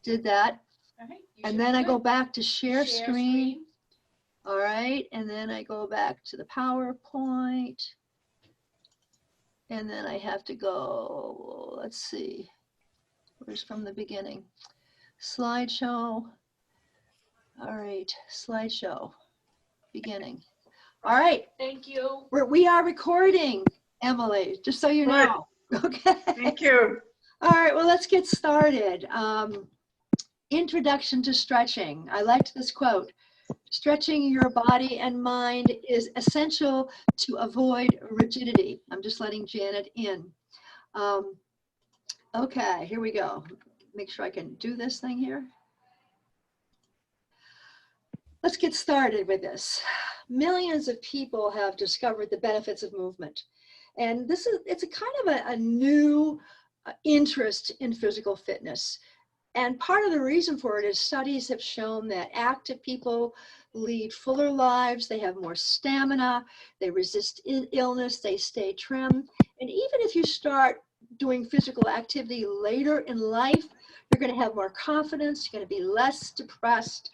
did that. All right. And then I go back to share screen. All right. And then I go back to the PowerPoint. And then I have to go, let's see, where's from the beginning? Slideshow. All right, slideshow, beginning. All right. Thank you. We are recording, Emily, just so you know. Okay. Thank you. All right, well, let's get started. Introduction to stretching. I liked this quote. Stretching your body and mind is essential to avoid rigidity. I'm just letting Janet in. Okay, here we go. Make sure I can do this thing here. Let's get started with this. Millions of people have discovered the benefits of movement. And it's a kind of a new interest in physical fitness. And part of the reason for it is studies have shown that active people lead fuller lives, they have more stamina, they resist illness, they stay trim. And even if you start doing physical activity later in life, you're going to have more confidence, you're going to be less depressed.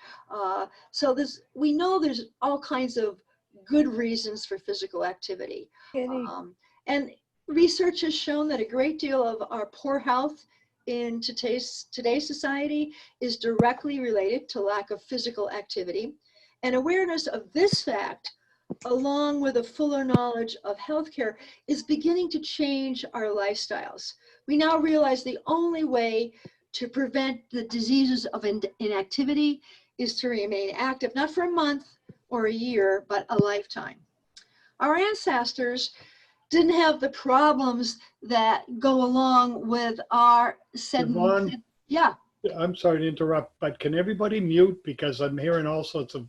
So we know there's all kinds of good reasons for physical activity. And research has shown that a great deal of our poor health in today's society is directly related to lack of physical activity. And awareness of this fact, along with a fuller knowledge of healthcare, is beginning to change our lifestyles. We now realize the only way to prevent the diseases of inactivity is to remain active, not for a month or a year, but a lifetime. Our ancestors didn't have the problems that go along with our Yvonne, yeah. I'm sorry to interrupt, but can everybody mute, because I'm hearing all sorts of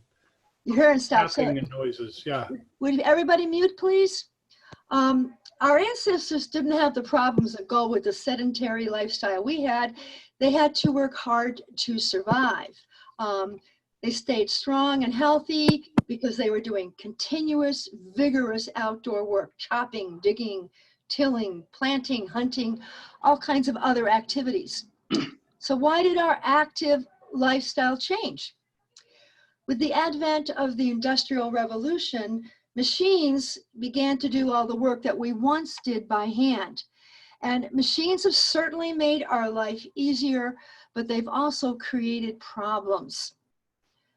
You're hearing stuff. tapping and noises. Yeah. Would everybody mute, please? Our ancestors didn't have the problems that go with the sedentary lifestyle we had. They had to work hard to survive. They stayed strong and healthy because they were doing continuous, vigorous outdoor work, chopping, digging, tilling, planting, hunting, all kinds of other activities. So why did our active lifestyle change? With the advent of the Industrial Revolution, machines began to do all the work that we once did by hand. And machines have certainly made our life easier, but they've also created problems.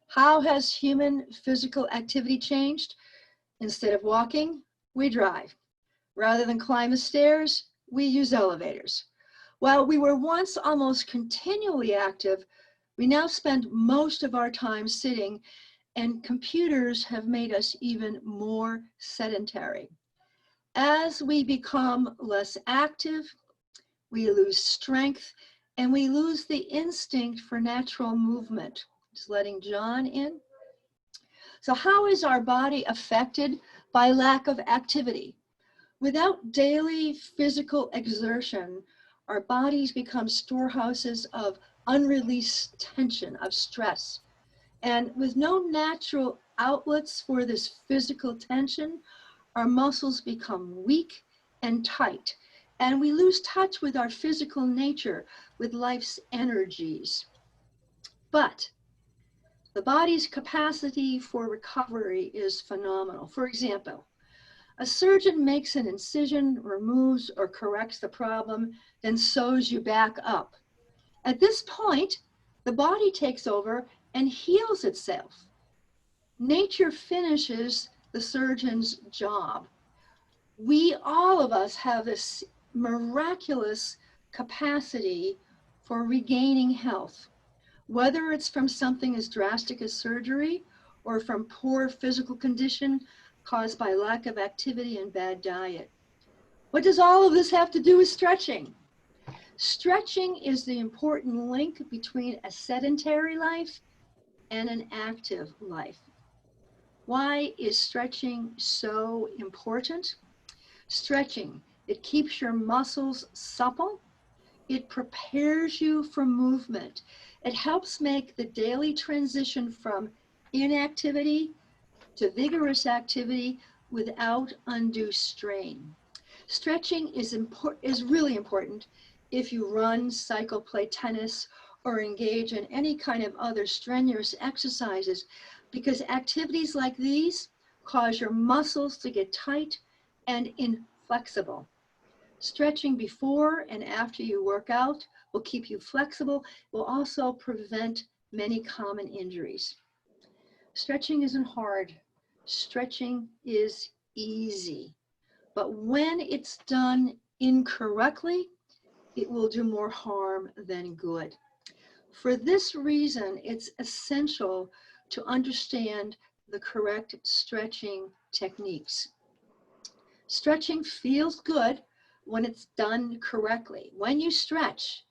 How has human physical activity changed? Instead of walking, we drive. Rather than climb the stairs, we use elevators. While we were once almost continually active, we now spend most of our time sitting, and computers have made us even more sedentary. As we become less active, we lose strength and we lose the instinct for natural movement. Just letting John in. So how is our body affected by lack of activity? Without daily physical exertion, our bodies become storehouses of unreleased tension, of stress. And with no natural outlets for this physical tension, our muscles become weak and tight, and we lose touch with our physical nature, with life's energies. But the body's capacity for recovery is phenomenal. For example, a surgeon makes an incision, removes or corrects the problem, then sews you back up. At this point, the body takes over and heals itself. Nature finishes the surgeon's job. We, all of us, have this miraculous capacity for regaining health, whether it's from something as drastic as surgery or from poor physical condition caused by lack of activity and bad diet. What does all of this have to do with stretching? Stretching is the important link between a sedentary life and an active life. Why is stretching so important? Stretching, it keeps your muscles supple. It prepares you for movement. It helps make the daily transition from inactivity to vigorous activity without undue strain. Stretching is really important if you run, cycle, play tennis, or engage in any kind of other strenuous exercises, because activities like these cause your muscles to get tight and inflexible. Stretching before and after you work out will keep you flexible, will also prevent many common injuries. Stretching isn't hard. Stretching is easy. But when it's done incorrectly, it will do more harm than good. For this reason, it's essential to understand the correct stretching techniques. Stretching feels good when it's done correctly. When you stretch,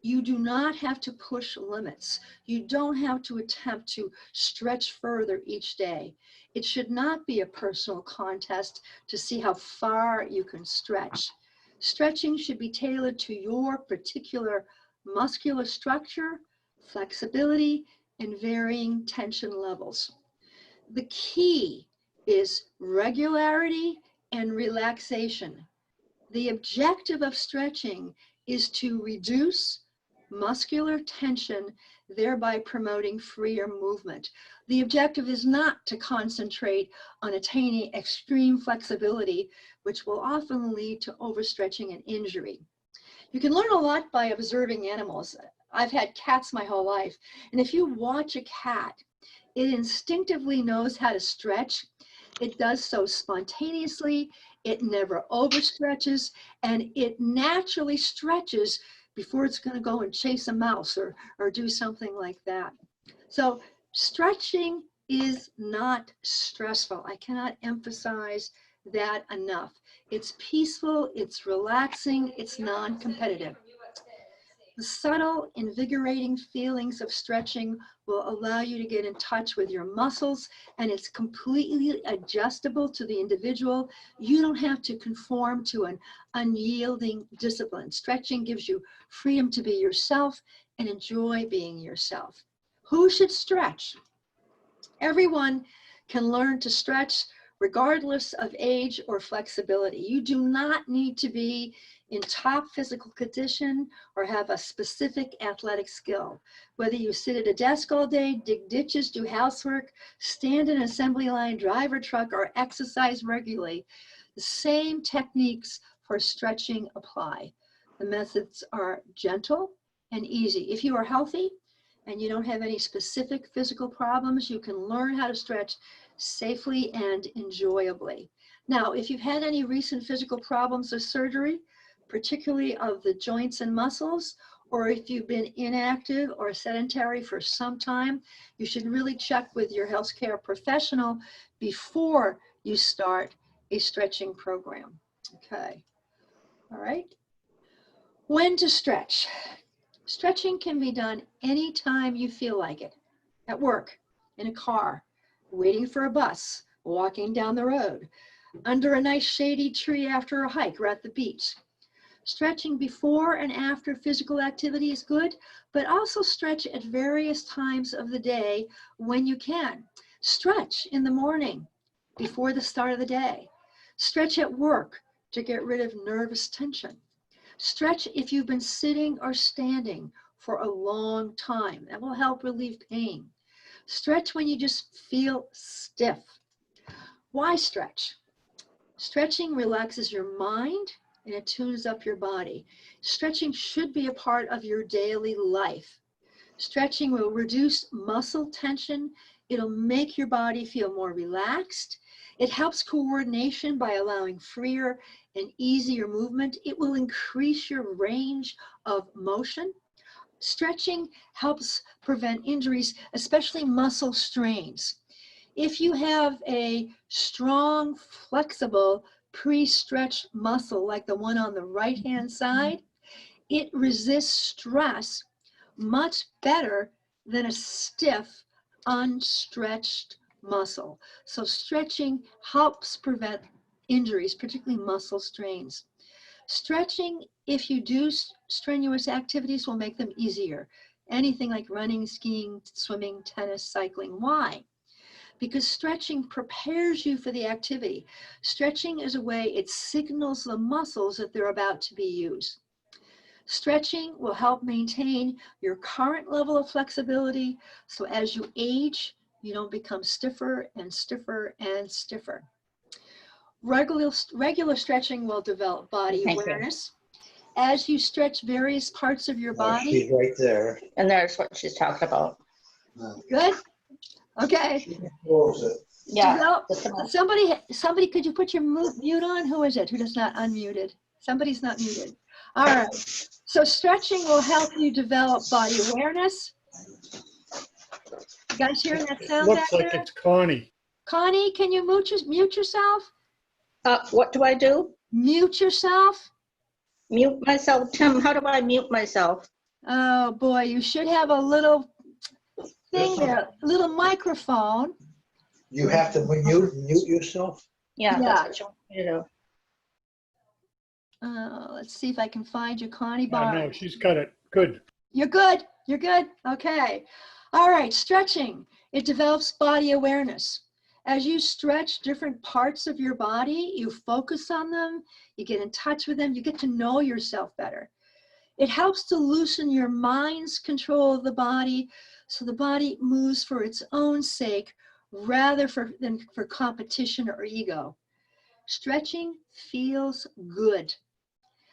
you do not have to push limits. You don't have to attempt to stretch further each day. It should not be a personal contest to see how far you can stretch. Stretching should be tailored to your particular muscular structure, flexibility, and varying tension levels. The key is regularity and relaxation. The objective of stretching is to reduce muscular tension, thereby promoting freer movement. The objective is not to concentrate on attaining extreme flexibility, which will often lead to overstretching and injury. You can learn a lot by observing animals. I've had cats my whole life, and if you watch a cat, it instinctively knows how to stretch. It does so spontaneously, it never overstretches, and it naturally stretches before it's going to go and chase a mouse or do something like that. So stretching is not stressful. I cannot emphasize that enough. It's peaceful, it's relaxing, it's non-competitive. The subtle, invigorating feelings of stretching will allow you to get in touch with your muscles, and it's completely adjustable to the individual. You don't have to conform to an unyielding discipline. Stretching gives you freedom to be yourself and enjoy being yourself. Who should stretch? Everyone can learn to stretch regardless of age or flexibility. You do not need to be in top physical condition or have a specific athletic skill. Whether you sit at a desk all day, dig ditches, do housework, stand in an assembly line, drive a truck, or exercise regularly, the same techniques for stretching apply. The methods are gentle and easy. If you are healthy and you don't have any specific physical problems, you can learn how to stretch safely and enjoyably. Now, if you've had any recent physical problems or surgery, particularly of the joints and muscles, or if you've been inactive or sedentary for some time, you should really check with your healthcare professional before you start a stretching program. Okay, all right. When to stretch? Stretching can be done anytime you feel like it. At work, in a car, waiting for a bus, walking down the road, under a nice shady tree after a hike, or at the beach. Stretching before and after physical activity is good, but also stretch at various times of the day when you can. Stretch in the morning before the start of the day. Stretch at work to get rid of nervous tension. Stretch if you've been sitting or standing for a long time. That will help relieve pain. Stretch when you just feel stiff. Why stretch? Stretching relaxes your mind and it tunes up your body. Stretching should be a part of your daily life. Stretching will reduce muscle tension. It'll make your body feel more relaxed. It helps coordination by allowing freer and easier movement. It will increase your range of motion. Stretching helps prevent injuries, especially muscle strains. If you have a strong, flexible, pre-stretched muscle like the one on the right-hand side, it resists stress much better than a stiff, unstretched muscle. So stretching helps prevent injuries, particularly muscle strains. Stretching, if you do strenuous activities, will make them easier. Anything like running, skiing, swimming, tennis, cycling. Why? Because stretching prepares you for the activity. Stretching is a way it signals the muscles that they're about to be used. Stretching will help maintain your current level of flexibility, so as you age, you don't become stiffer and stiffer and stiffer. Regular stretching will develop body Thank you. awareness. As you stretch various parts of your Oh, body. she's right there. And there's what she's talking about. Good? Okay. She controls it. Yeah. Develop, just about. somebody, could you put your mute on? Who is it? Who does not unmuted? Somebody's not muted. All right. So stretching will help you develop body awareness. You guys hearing that sound back Looks like there? it's Connie. Connie, can you mute yourself? What do I do? Mute yourself? Mute myself. Tim, how do I mute myself? Oh boy, you should have a little thing there, a little microphone. You have to mute yourself? Yeah, Yeah. that's what you want me to do. Let's see if I can find you, Connie Yeah, Barnes. no, she's got it. Good. You're good. You're good. Okay. All right. Stretching. It develops body awareness. As you stretch different parts of your body, you focus on them, you get in touch with them, you get to know yourself better. It helps to loosen your mind's control of the body, so the body moves for its own sake rather than for competition or ego. Stretching feels good.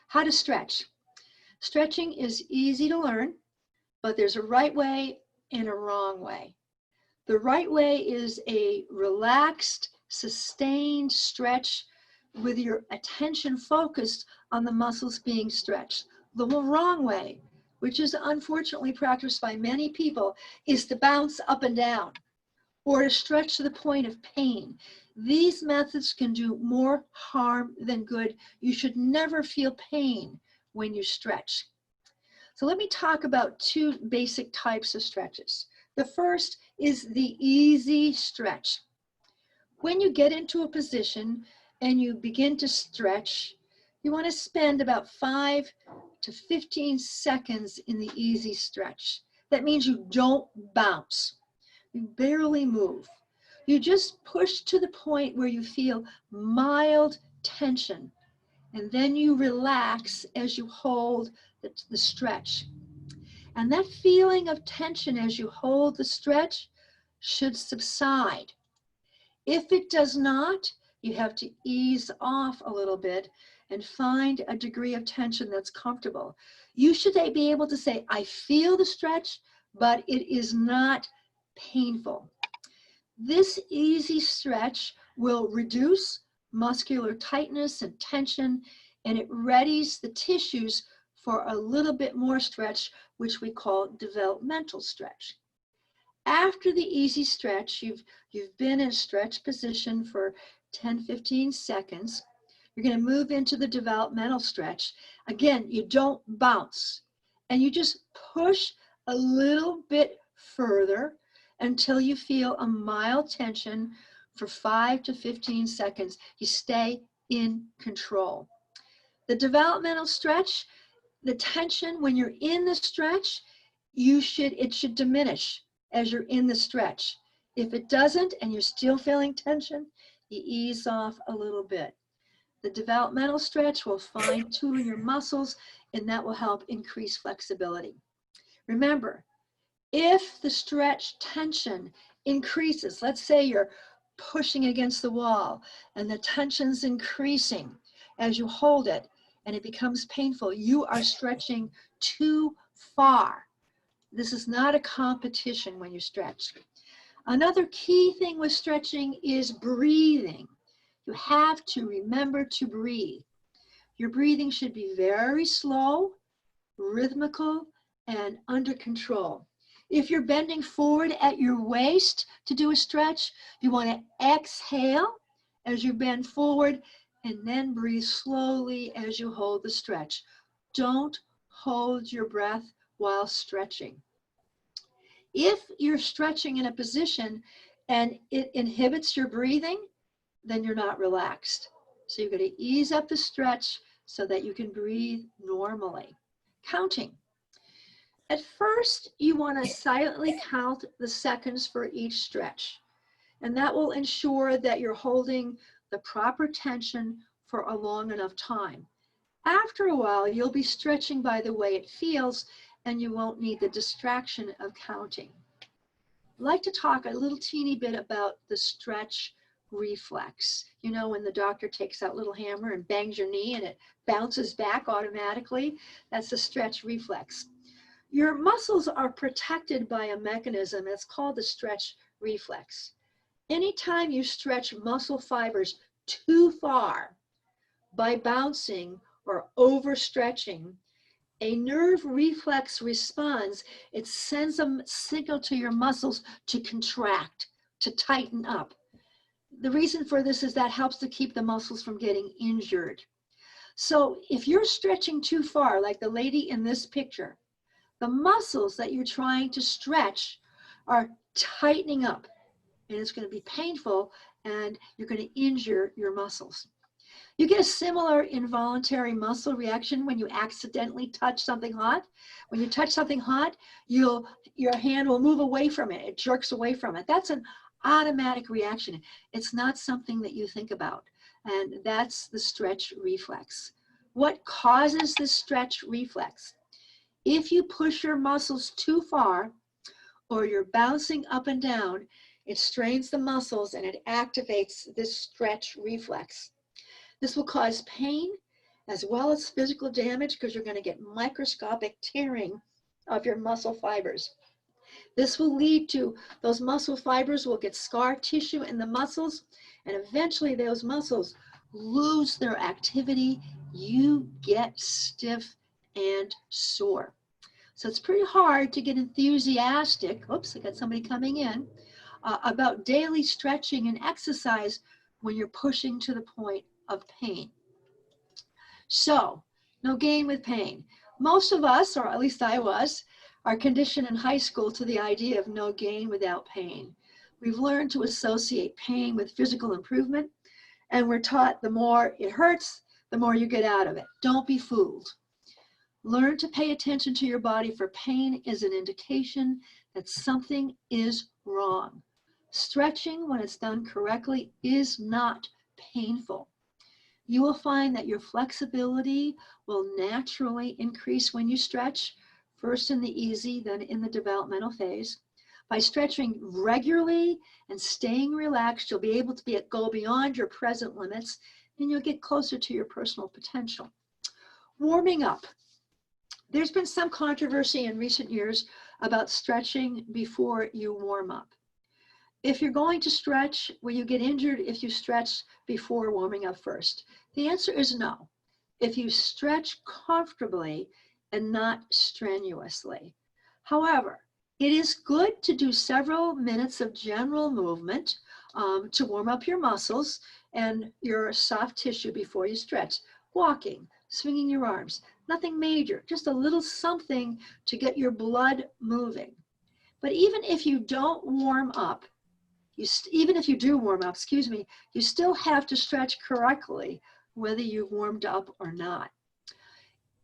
How to stretch? Stretching is easy to learn, but there's a right way and a wrong way. The right way is a relaxed, sustained stretch with your attention focused on the muscles being stretched. The wrong way, which is unfortunately practiced by many people, is to bounce up and down or to stretch to the point of pain. These methods can do more harm than good. You should never feel pain when you stretch. So let me talk about two basic types of stretches. The first is the easy stretch. When you get into a position and you begin to stretch, you want to spend about 5 to 15 seconds in the easy stretch. That means you don't bounce. You barely move. You just push to the point where you feel mild tension, and then you relax as you hold the stretch. And that feeling of tension as you hold the stretch should subside. If it does not, you have to ease off a little bit and find a degree of tension that's comfortable. You should be able to say, I feel the stretch, but it is not painful. This easy stretch will reduce muscular tightness and tension, and it readies the tissues for a little bit more stretch, which we call developmental stretch. After the easy stretch, you've been in a stretch position for 10, 15 seconds. You're going to move into the developmental stretch. Again, you don't bounce, and you just push a little bit further until you feel a mild tension for 5 to 15 seconds. You stay in control. The developmental stretch, the tension when you're in the stretch, it should diminish as you're in the stretch. If it doesn't and you're still feeling tension, you ease off a little bit. The developmental stretch will fine-tune your muscles, and that will help increase flexibility. Remember, if the stretch tension increases, let's say you're pushing against the wall and the tension's increasing as you hold it and it becomes painful, you are stretching too far. This is not a competition when you stretch. Another key thing with stretching is breathing. You have to remember to breathe. Your breathing should be very slow, rhythmical, and under control. If you're bending forward at your waist to do a stretch, you want to exhale as you bend forward and then breathe slowly as you hold the stretch. Don't hold your breath while stretching. If you're stretching in a position and it inhibits your breathing, then you're not relaxed. So you're going to ease up the stretch so that you can breathe normally. Counting. At first, you want to silently count the seconds for each stretch, and that will ensure that you're holding the proper tension for a long enough time. after a while, you'll be stretching by the way it feels, and you won't need the distraction of counting. I'd like to talk a little teeny bit about the stretch reflex. You know, when the doctor takes that little hammer and bangs your knee and it bounces back automatically, that's the stretch reflex. Your muscles are protected by a mechanism that's called the stretch reflex. Anytime you stretch muscle fibers too far by bouncing or overstretching, a nerve reflex responds. It sends a signal to your muscles to contract, to tighten up. The reason for this is that helps to keep the muscles from getting injured. So if you're stretching too far, like the lady in this picture, the muscles that you're trying to stretch are tightening up, and it's going to be painful, and you're going to injure your muscles. You get a similar involuntary muscle reaction when you accidentally touch something hot. When you touch something hot, your hand will move away from it. It jerks away from it. That's an automatic reaction. It's not something that you think about. And that's the stretch reflex. What causes this stretch reflex? If you push your muscles too far, or you're bouncing up and down, it strains the muscles and it activates this stretch reflex. This will cause pain as well as physical damage because you're going to get microscopic tearing of your muscle fibers. This will lead to those muscle fibers will get scar tissue in the muscles, and eventually those muscles lose their activity. You get stiff and sore. So it's pretty hard to get enthusiastic, oops, I got somebody coming in, about daily stretching and exercise when you're pushing to the point of pain. So, no gain with pain. Most of us, or at least I was, are conditioned in high school to the idea of no gain without pain. We've learned to associate pain with physical improvement, and we're taught the more it hurts, the more you get out of it. Don't be fooled. Learn to pay attention to your body, for pain is an indication that something is wrong. Stretching, when it's done correctly, is not painful. You will find that your flexibility will naturally increase when you stretch, first in the easy, then in the developmental phase. By stretching regularly and staying relaxed, you'll be able to go beyond your present limits, and you'll get closer to your personal potential. Warming up. There's been some controversy in recent years about stretching before you warm up. If you're going to stretch, will you get injured if you stretch before warming up first? The answer is no. If you stretch comfortably and not strenuously. However, it is good to do several minutes of general movement to warm up your muscles and your soft tissue before you stretch. Walking, swinging your arms, nothing major, just a little something to get your blood moving. But even if you don't warm up, even if you do warm up, you still have to stretch correctly, whether you've warmed up or not.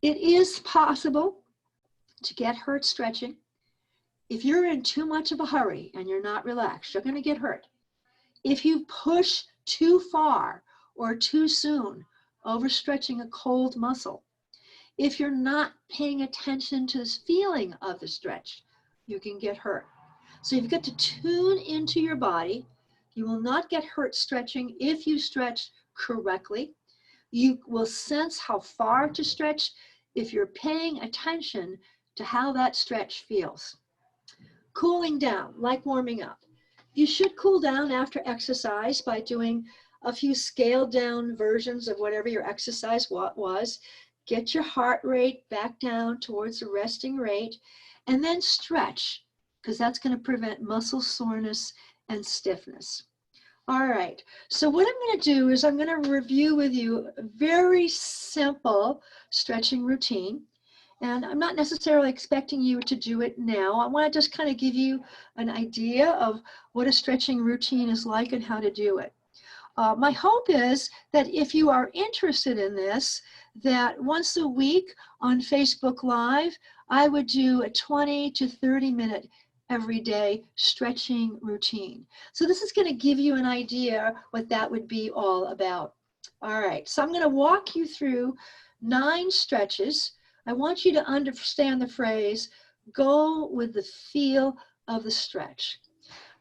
It is possible to get hurt stretching. If you're in too much of a hurry and you're not relaxed, you're going to get hurt. If you push too far or too soon, overstretching a cold muscle, if you're not paying attention to this feeling of the stretch, you can get hurt. So you've got to tune into your body. You will not get hurt stretching if you stretch correctly. You will sense how far to stretch if you're paying attention to how that stretch feels. Cooling down, like warming up. You should cool down after exercise by doing a few scaled down versions of whatever your exercise was. Get your heart rate back down towards the resting rate, and then stretch, because that's going to prevent muscle soreness and stiffness. All right, so what I'm going to do is I'm going to review with you a very simple stretching routine. And I'm not necessarily expecting you to do it now. I want to just kind of give you an idea of what a stretching routine is like and how to do it. My hope is that if you are interested in this, that once a week on Facebook Live, I would do a 20 to 30 minute everyday stretching routine. So this is going to give you an idea what that would be all about. All right, so I'm going to walk you through 9 stretches. I want you to understand the phrase, go with the feel of the stretch.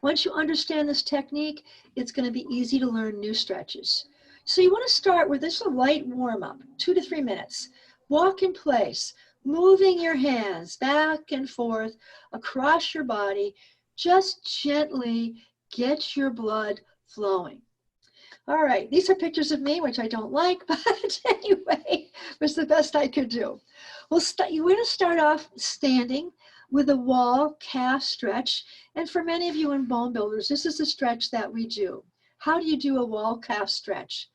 Once you understand this technique, it's going to be easy to learn new stretches. So you want to start with this light warm-up, 2 to 3 minutes. Walk in place, moving your hands back and forth across your body. Just gently get your blood flowing. All right, these are pictures of me, which I don't like, but anyway, it was the best I could do. We're going to start off standing with a wall calf stretch. And for many of you in bone builders, this is the stretch that we do. How do you do a wall calf stretch?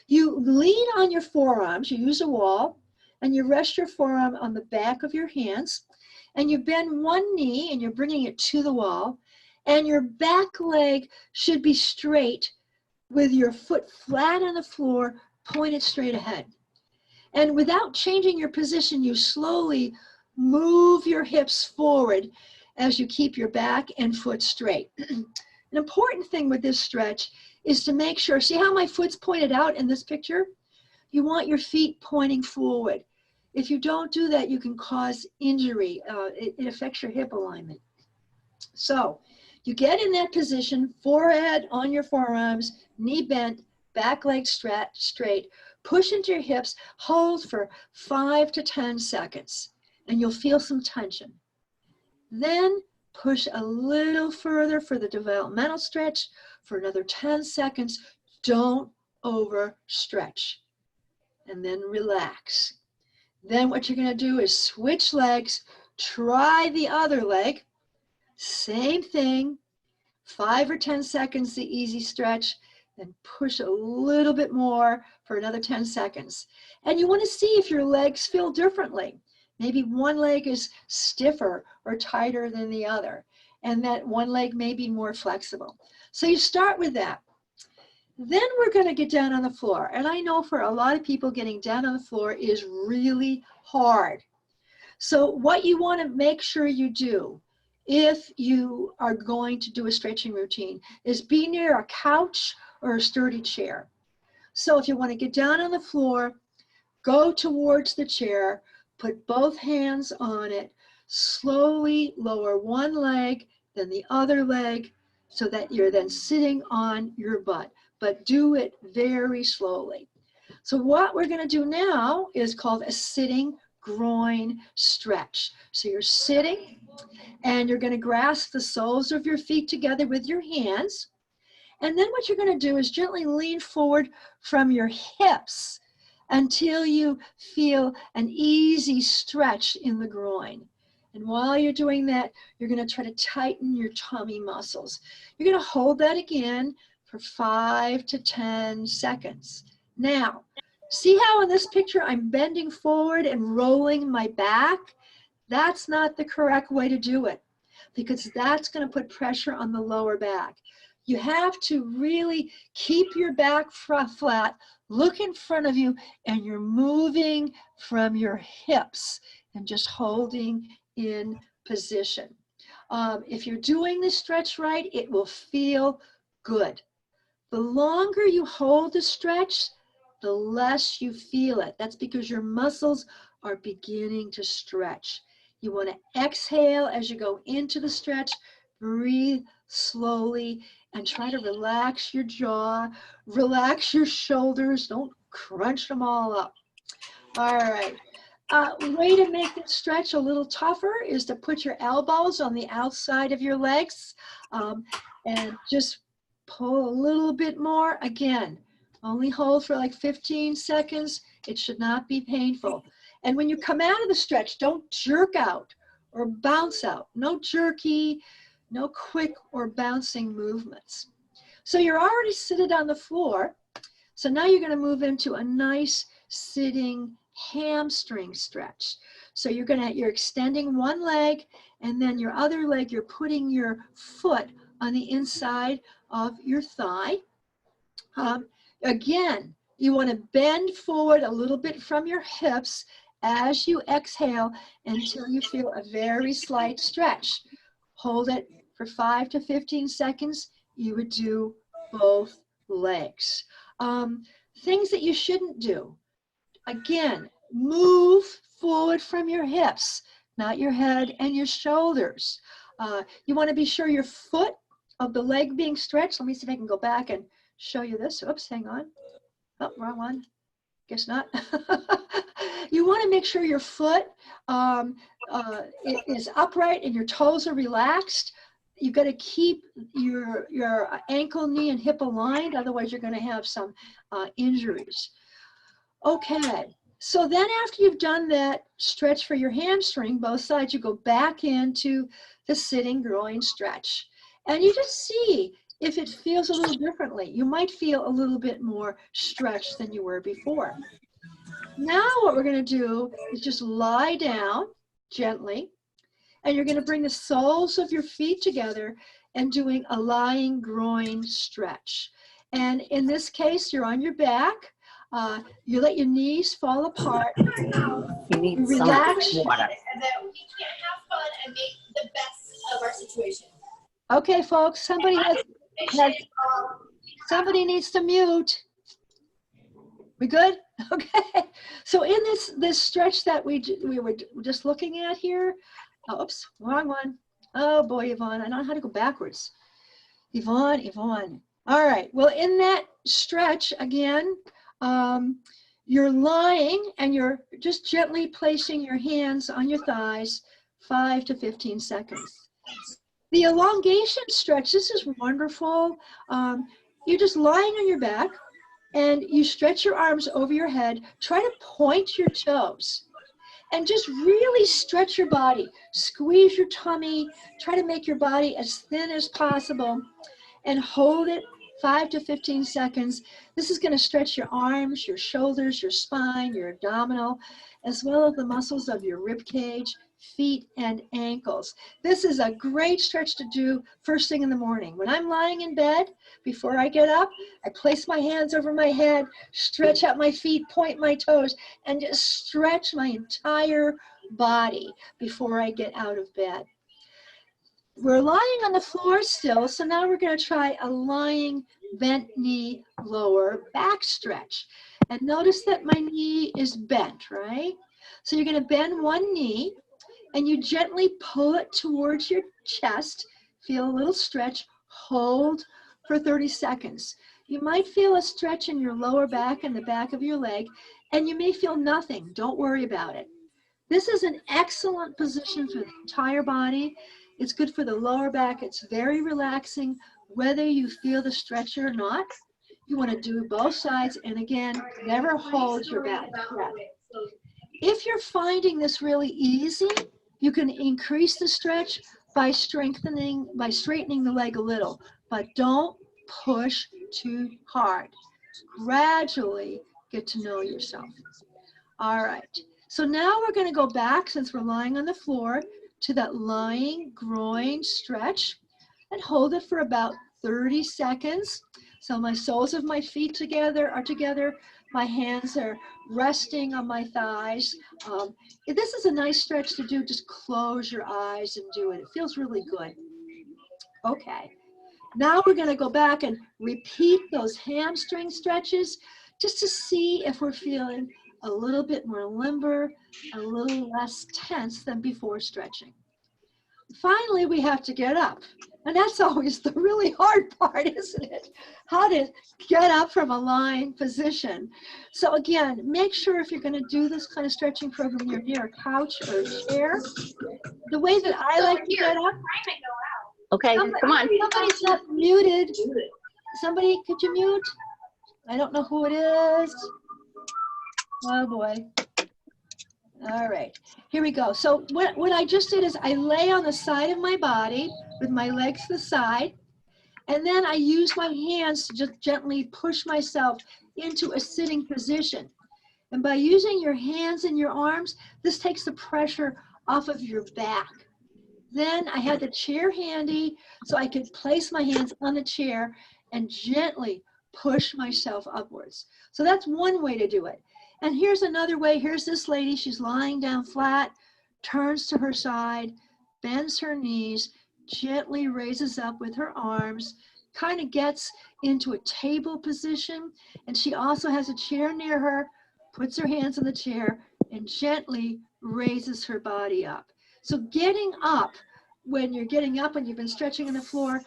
You lean on your forearms, you use a wall, and you rest your forearm on the back of your hands, and you bend one knee and you're bringing it to the wall, and your back leg should be straight with your foot flat on the floor, pointed straight ahead. And without changing your position, you slowly move your hips forward as you keep your back and foot straight. An important thing with this stretch is to make sure, see how my foot's pointed out in this picture? You want your feet pointing forward. If you don't do that, you can cause injury. It affects your hip alignment. So you get in that position, forehead on your forearms, knee bent, back leg straight, push into your hips, hold for 5 to 10 seconds, and you'll feel some tension. Then push a little further for the developmental stretch for another 10 seconds. Don't overstretch. And then relax. Then what you're going to do is switch legs, try the other leg. Same thing, 5 or 10 seconds, the easy stretch, then push a little bit more for another 10 seconds. And you want to see if your legs feel differently. Maybe one leg is stiffer or tighter than the other, and that one leg may be more flexible. So you start with that. Then we're going to get down on the floor. And I know for a lot of people, getting down on the floor is really hard. So what you want to make sure you do if you are going to do a stretching routine is be near a couch or a sturdy chair. So if you want to get down on the floor, go towards the chair, put both hands on it, slowly lower one leg, then the other leg, so that you're then sitting on your butt, but do it very slowly. So what we're going to do now is called a sitting groin stretch. So you're sitting and you're going to grasp the soles of your feet together with your hands. And then what you're going to do is gently lean forward from your hips until you feel an easy stretch in the groin. And while you're doing that, you're going to try to tighten your tummy muscles. You're going to hold that again for 5 to 10 seconds. Now, see how in this picture I'm bending forward and rolling my back? That's not the correct way to do it, because that's going to put pressure on the lower back. You have to really keep your back flat, look in front of you, and you're moving from your hips and just holding in position. If you're doing this stretch right, it will feel good. The longer you hold the stretch, the less you feel it. That's because your muscles are beginning to stretch. You want to exhale as you go into the stretch, breathe slowly, and try to relax your jaw, relax your shoulders, don't crunch them all up. All right. Way to make this stretch a little tougher is to put your elbows on the outside of your legs and just pull a little bit more. Again, only hold for like 15 seconds. It should not be painful. And when you come out of the stretch, don't jerk out or bounce out. No jerky, no quick or bouncing movements. So you're already seated on the floor. So now you're going to move into a nice sitting hamstring stretch. So you're extending one leg, and then your other leg, you're putting your foot on the inside of your thigh. Again, you want to bend forward a little bit from your hips as you exhale until you feel a very slight stretch. Hold it for 5 to 15 seconds. You would do both legs. Things that you shouldn't do. Again, move forward from your hips, not your head and your shoulders. You want to be sure your foot of the leg being stretched. Let me see if I can go back and show you this. Oops, hang on. Oh, wrong one. Guess not. You want to make sure your foot is upright and your toes are relaxed. You've got to keep your ankle, knee, and hip aligned. Otherwise, you're going to have some injuries. Okay. So then after you've done that stretch for your hamstring, both sides, you go back into the sitting groin stretch. And you just see if it feels a little differently. You might feel a little bit more stretched than you were before. Now what we're going to do is just lie down gently, and you're going to bring the soles of your feet together and doing a lying groin stretch. And in this case, you're on your back. You let your knees fall apart. You need Relax. some water. And that we can have fun and make the best of our situation. Okay, folks, somebody needs to mute. We good? Okay. So in this stretch that we were just looking at here, oops, wrong one. Oh boy, Yvonne, I don't know how to go backwards. Yvonne. All right. Well, in that stretch again, you're lying and you're just gently placing your hands on your thighs, 5 to 15 seconds. The elongation stretch, this is wonderful. You're just lying on your back and you stretch your arms over your head. Try to point your toes and just really stretch your body. Squeeze your tummy. Try to make your body as thin as possible and hold it 5 to 15 seconds. This is going to stretch your arms, your shoulders, your spine, your abdominal, as well as the muscles of your rib cage, feet, and ankles. This is a great stretch to do first thing in the morning. When I'm lying in bed, before I get up, I place my hands over my head, stretch out my feet, point my toes, and just stretch my entire body before I get out of bed. We're lying on the floor still, so now we're going to try a lying bent knee lower back stretch. And notice that my knee is bent, right? So you're going to bend one knee and you gently pull it towards your chest. Feel a little stretch. Hold for 30 seconds. You might feel a stretch in your lower back and the back of your leg, and you may feel nothing. Don't worry about it. This is an excellent position for the entire body. It's good for the lower back. It's very relaxing, whether you feel the stretch or not. You want to do both sides, and again, never hold your breath. If you're finding this really easy, you can increase the stretch by straightening the leg a little, but don't push too hard. Gradually get to know yourself. All right, so now we're going to go back, since we're lying on the floor, to that lying groin stretch and hold it for about 30 seconds. So my soles of my feet are together. My hands are resting on my thighs. This is a nice stretch to do. Just close your eyes and do it. It feels really good. Okay. Now we're going to go back and repeat those hamstring stretches just to see if we're feeling a little bit more limber, a little less tense than before stretching. Finally, we have to get up. And that's always the really hard part, isn't it? How to get up from a lying position. So again, make sure if you're going to do this kind of stretching program, you're near a couch or a chair. The way that I like to get up. Okay, come on. Somebody's not muted. Somebody, could you mute? I don't know who it is. Oh boy. All right, here we go. So what I just did is I lay on the side of my body with my legs to the side, and then I use my hands to just gently push myself into a sitting position. And by using your hands and your arms, this takes the pressure off of your back. Then I had the chair handy so I could place my hands on the chair and gently push myself upwards. So that's one way to do it. And here's another way. Here's this lady. She's lying down flat, turns to her side, bends her knees, gently raises up with her arms, kind of gets into a table position. And she also has a chair near her, puts her hands on the chair, and gently raises her body up. So getting up, when you're getting up and you've been stretching on the floor,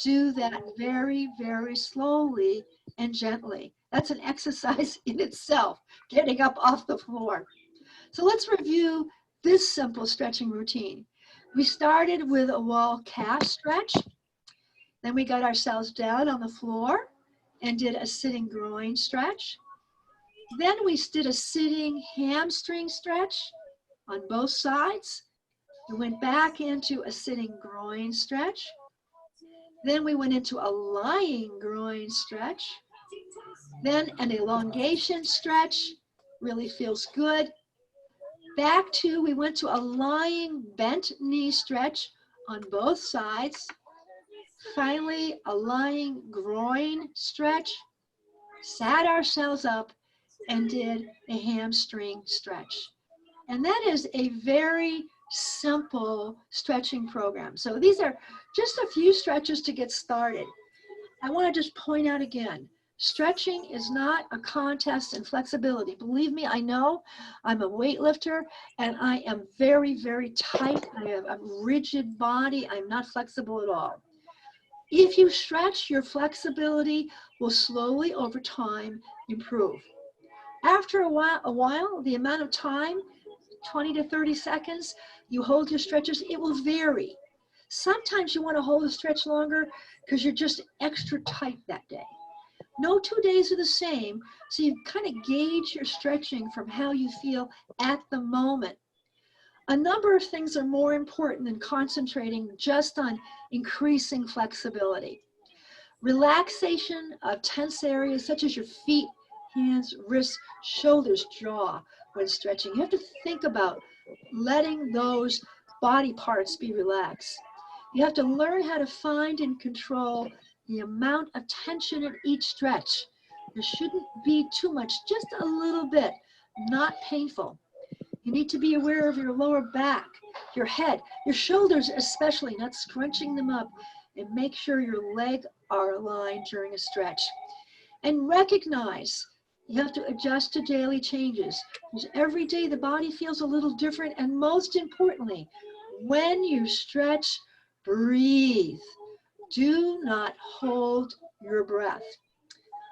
do that very, very slowly and gently. That's an exercise in itself, getting up off the floor. So let's review this simple stretching routine. We started with a wall calf stretch. Then we got ourselves down on the floor and did a sitting groin stretch. Then we did a sitting hamstring stretch on both sides. We went back into a sitting groin stretch. Then we went into a lying groin stretch. Then an elongation stretch, really feels good. We went to a lying bent knee stretch on both sides. Finally, a lying groin stretch. Sat ourselves up and did a hamstring stretch. And that is a very simple stretching program. So these are just a few stretches to get started. I want to just point out again, stretching is not a contest in flexibility. Believe me, I know. I'm a weightlifter and I am very, very tight. I have a rigid body. I'm not flexible at all. If you stretch, your flexibility will slowly over time improve. After a while, the amount of time, 20 to 30 seconds, you hold your stretches, it will vary. Sometimes you want to hold a stretch longer because you're just extra tight that day. No 2 days are the same, so you kind of gauge your stretching from how you feel at the moment. A number of things are more important than concentrating just on increasing flexibility. Relaxation of tense areas such as your feet, hands, wrists, shoulders, jaw when stretching. You have to think about letting those body parts be relaxed. You have to learn how to find and control the amount of tension in each stretch. There shouldn't be too much, just a little bit, not painful. You need to be aware of your lower back, your head, your shoulders especially, not scrunching them up, and make sure your legs are aligned during a stretch. And recognize you have to adjust to daily changes, because every day the body feels a little different, and most importantly, when you stretch, breathe. Do not hold your breath.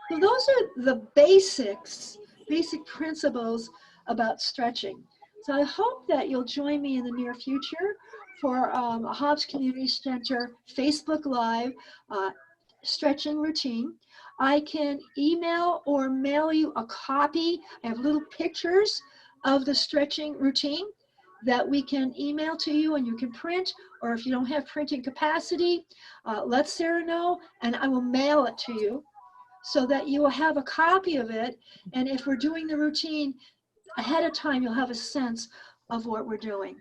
So those are the basic principles about stretching. So I hope that you'll join me in the near future for a Hobbs Community Center Facebook Live stretching routine. I can email or mail you a copy. I have little pictures of the stretching routine that we can email to you and you can print, or if you don't have printing capacity, let Sarah know and I will mail it to you so that you will have a copy of it. And if we're doing the routine ahead of time, you'll have a sense of what we're doing.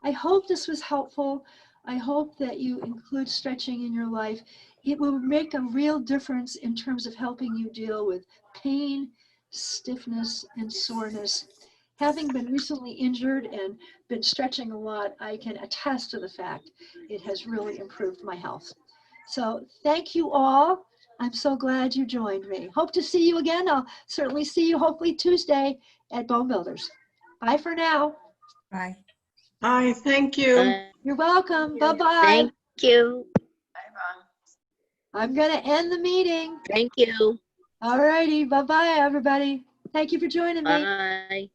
I hope this was helpful. I hope that you include stretching in your life. It will make a real difference in terms of helping you deal with pain, stiffness, and soreness. Having been recently injured and been stretching a lot, I can attest to the fact it has really improved my health. So thank you all. I'm so glad you joined me. Hope to see you again. I'll certainly see you hopefully Tuesday at Bone Builders. Bye for now. Bye. Hi, thank you. You're welcome. Bye-bye. Thank you. I'm going to end the meeting. Thank you. All righty. Bye-bye, everybody. Thank you for joining me. Bye.